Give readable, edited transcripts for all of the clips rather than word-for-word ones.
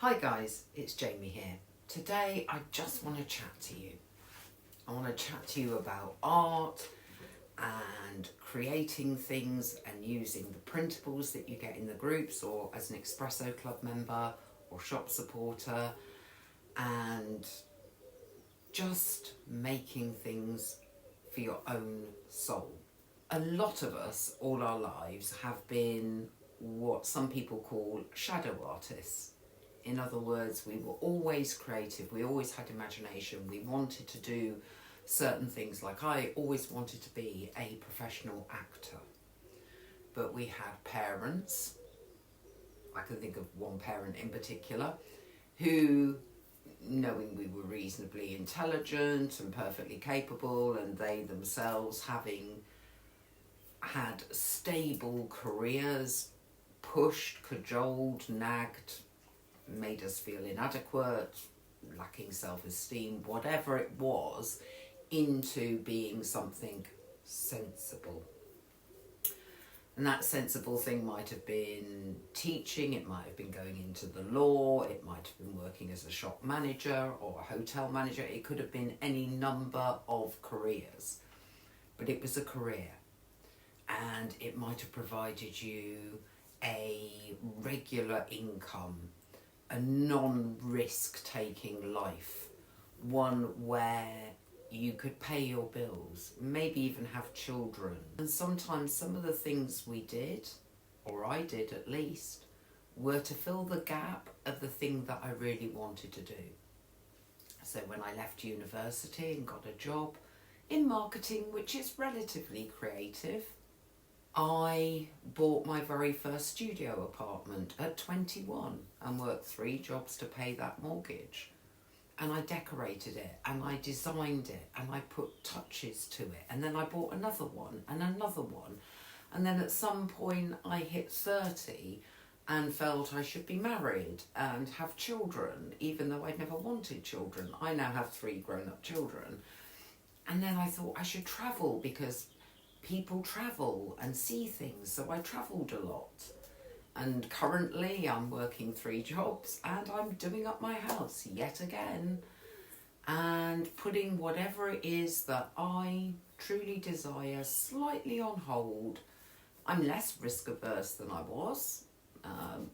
Hi guys, it's Jamie here. Today I just want to chat to you. I want to chat to you about art and creating things and using the printables that you get in the groups or as an Espresso Club member or shop supporter, and just making things for your own soul. A lot of us all our lives have been what some people call shadow artists. In other words, we were always creative, we always had imagination, we wanted to do certain things. Like I always wanted to be a professional actor. But we had parents, I can think of one parent in particular, who, knowing we were reasonably intelligent and perfectly capable, and they themselves having had stable careers, pushed, cajoled, nagged, made us feel inadequate, lacking self-esteem, whatever it was, into being something sensible. And that sensible thing might have been teaching, it might have been going into the law, it might have been working as a shop manager or a hotel manager, it could have been any number of careers. But it was a career, and it might have provided you a regular income, a non-risk taking life, one where you could pay your bills, maybe even have children. And sometimes some of the things we did, or I did at least, were to fill the gap of the thing that I really wanted to do. So when I left university and got a job in marketing, which is relatively creative, I bought my very first studio apartment at 21 and worked 3 jobs to pay that mortgage. And I decorated it and I designed it and I put touches to it. And then I bought another one and another one. And then at some point I hit 30 and felt I should be married and have children, even though I'd never wanted children. I now have 3 grown-up children. And then I thought I should travel because people travel and see things, so I travelled a lot. And currently I'm working 3 jobs and I'm doing up my house yet again and putting whatever it is that I truly desire slightly on hold. I'm less risk averse than I was.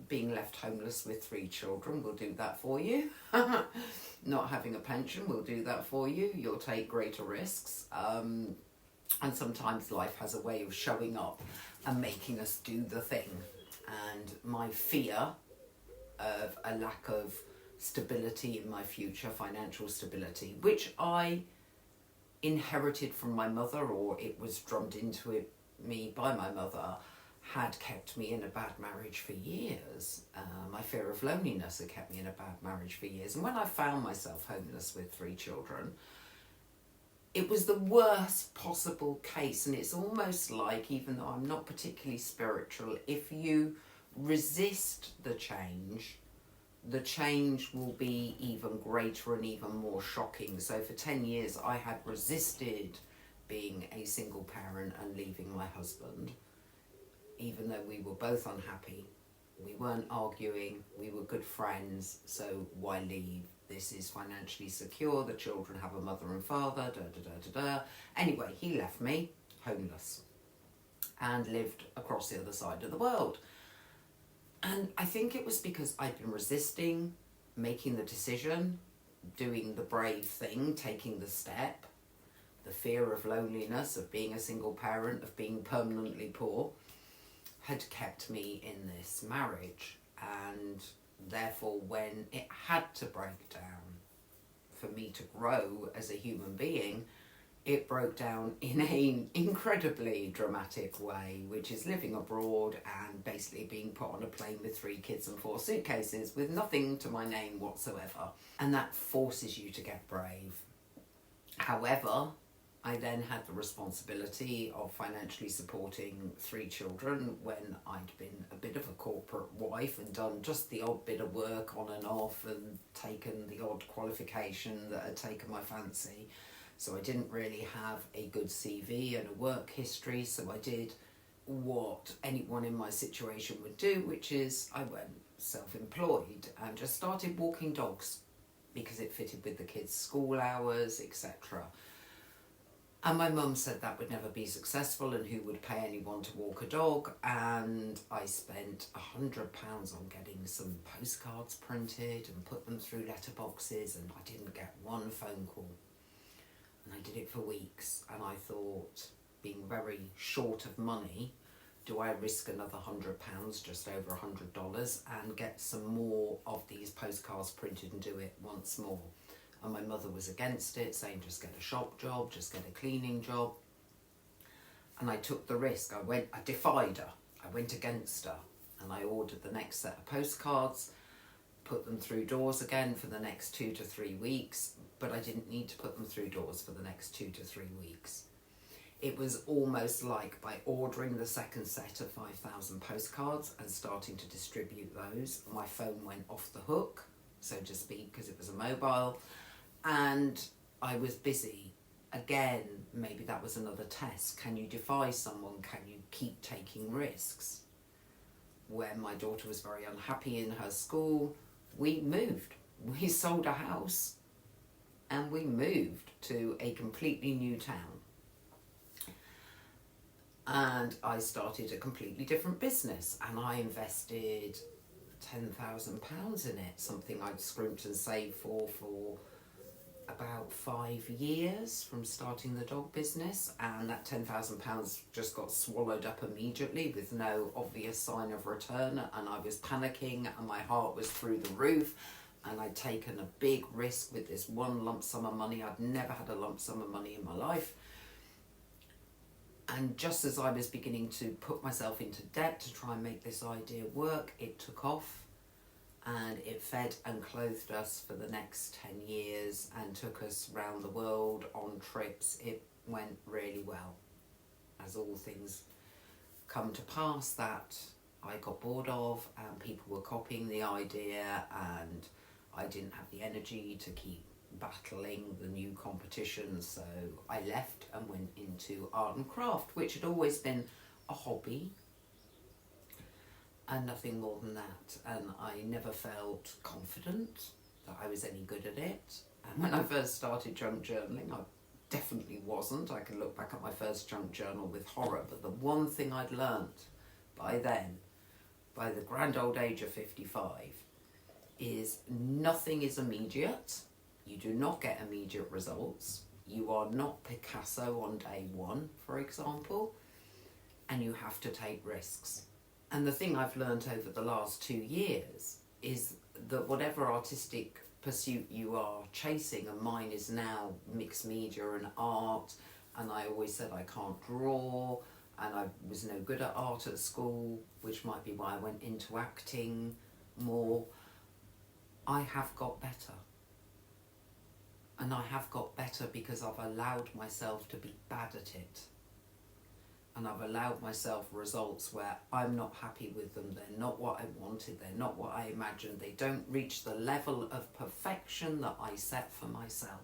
Being left homeless with 3 children will do that for you. Not having a pension will do that for you. You'll take greater risks. And sometimes life has a way of showing up and making us do the thing. And my fear of a lack of stability in my future, financial stability, which I inherited from my mother, or it was drummed into me by my mother, had kept me in a bad marriage for years. My fear of loneliness had kept me in a bad marriage for years. And when I found myself homeless with 3 children, it was the worst possible case. And it's almost like, even though I'm not particularly spiritual, if you resist the change will be even greater and even more shocking. So for 10 years I had resisted being a single parent and leaving my husband, even though we were both unhappy. We weren't arguing, we were good friends, so why leave? This is financially secure, the children have a mother and father, Anyway, he left me homeless and lived across the other side of the world. And I think it was because I'd been resisting making the decision, doing the brave thing, taking the step, the fear of loneliness, of being a single parent, of being permanently poor, had kept me in this marriage. And therefore, when it had to break down for me to grow as a human being, it broke down in an incredibly dramatic way, which is living abroad and basically being put on a plane with 3 kids and 4 suitcases with nothing to my name whatsoever. And that forces you to get brave. However, I then had the responsibility of financially supporting 3 children when I'd been a bit of a corporate wife and done just the odd bit of work on and off and taken the odd qualification that had taken my fancy. So I didn't really have a good CV and a work history, so I did what anyone in my situation would do, which is I went self-employed and just started walking dogs because it fitted with the kids' school hours, etc. And my mum said that would never be successful and who would pay anyone to walk a dog, and I spent £100 on getting some postcards printed and put them through letterboxes, and I didn't get one phone call. And I did it for weeks, and I thought, being very short of money, do I risk another £100, just over $100, and get some more of these postcards printed and do it once more? And my mother was against it, saying just get a shop job, just get a cleaning job. And I took the risk. I defied her. I went against her, and I ordered the next set of postcards, put them through doors again for the next 2 to 3 weeks, but I didn't need to put them through doors for the next 2 to 3 weeks. It was almost like by ordering the second set of 5,000 postcards and starting to distribute those, my phone went off the hook, so to speak, because it was a mobile, and I was busy. Again, maybe that was another test. Can you defy someone? Can you keep taking risks? When my daughter was very unhappy in her school, we moved. We sold a house and we moved to a completely new town. And I started a completely different business, and I invested £10,000 in it, something I'd scrimped and saved for about 5 years from starting the dog business, and that £10,000 just got swallowed up immediately with no obvious sign of return, and I was panicking and my heart was through the roof, and I'd taken a big risk with this one lump sum of money. I'd never had a lump sum of money in my life. And just as I was beginning to put myself into debt to try and make this idea work, it took off, and it fed and clothed us for the next 10 years and took us around the world on trips. It went really well. As all things come to pass that I got bored of, and people were copying the idea, and I didn't have the energy to keep battling the new competition, so I left and went into art and craft, which had always been a hobby and nothing more than that, and I never felt confident that I was any good at it. And when I first started junk journaling, I definitely wasn't. I can look back at my first junk journal with horror, but the one thing I'd learnt by then, by the grand old age of 55, is nothing is immediate. You do not get immediate results. You are not Picasso on day one, for example, and you have to take risks. And the thing I've learned over the last 2 years is that whatever artistic pursuit you are chasing, and mine is now mixed media and art, and I always said I can't draw, and I was no good at art at school, which might be why I went into acting more. I have got better. And I have got better because I've allowed myself to be bad at it. And I've allowed myself results where I'm not happy with them. They're not what I wanted. They're not what I imagined. They don't reach the level of perfection that I set for myself.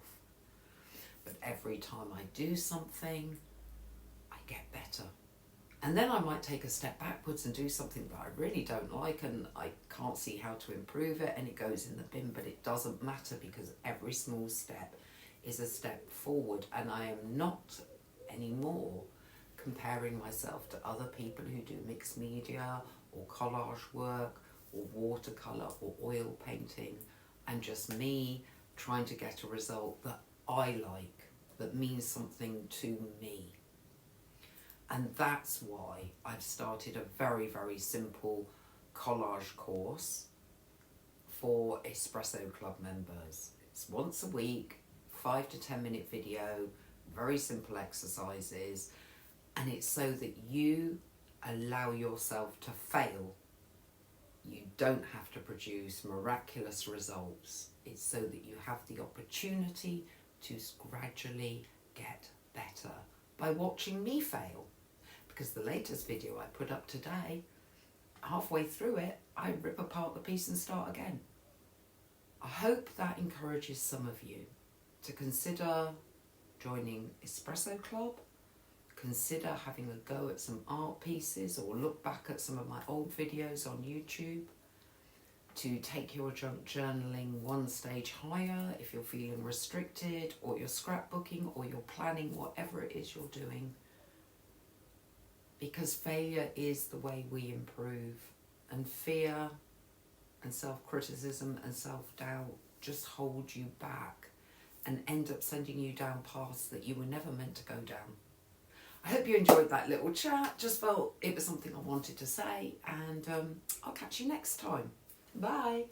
But every time I do something, I get better. And then I might take a step backwards and do something that I really don't like, and I can't see how to improve it, and it goes in the bin, but it doesn't matter because every small step is a step forward, and I am not anymore comparing myself to other people who do mixed media or collage work or watercolour or oil painting. I'm just me trying to get a result that I like, that means something to me. And that's why I've started a very, very simple collage course for Espresso Club members. It's once a week, 5 to 10 minute video, very simple exercises, and it's so that you allow yourself to fail. You don't have to produce miraculous results. It's so that you have the opportunity to gradually get better by watching me fail. Because the latest video I put up today, halfway through it, I rip apart the piece and start again. I hope that encourages some of you to consider joining Espresso Club consider having a go at some art pieces or look back at some of my old videos on YouTube to take your junk journaling one stage higher if you're feeling restricted, or you're scrapbooking, or you're planning, whatever it is you're doing. Because failure is the way we improve, and fear and self-criticism and self-doubt just hold you back and end up sending you down paths that you were never meant to go down. I hope you enjoyed that little chat. Just felt it was something I wanted to say, and I'll catch you next time. Bye.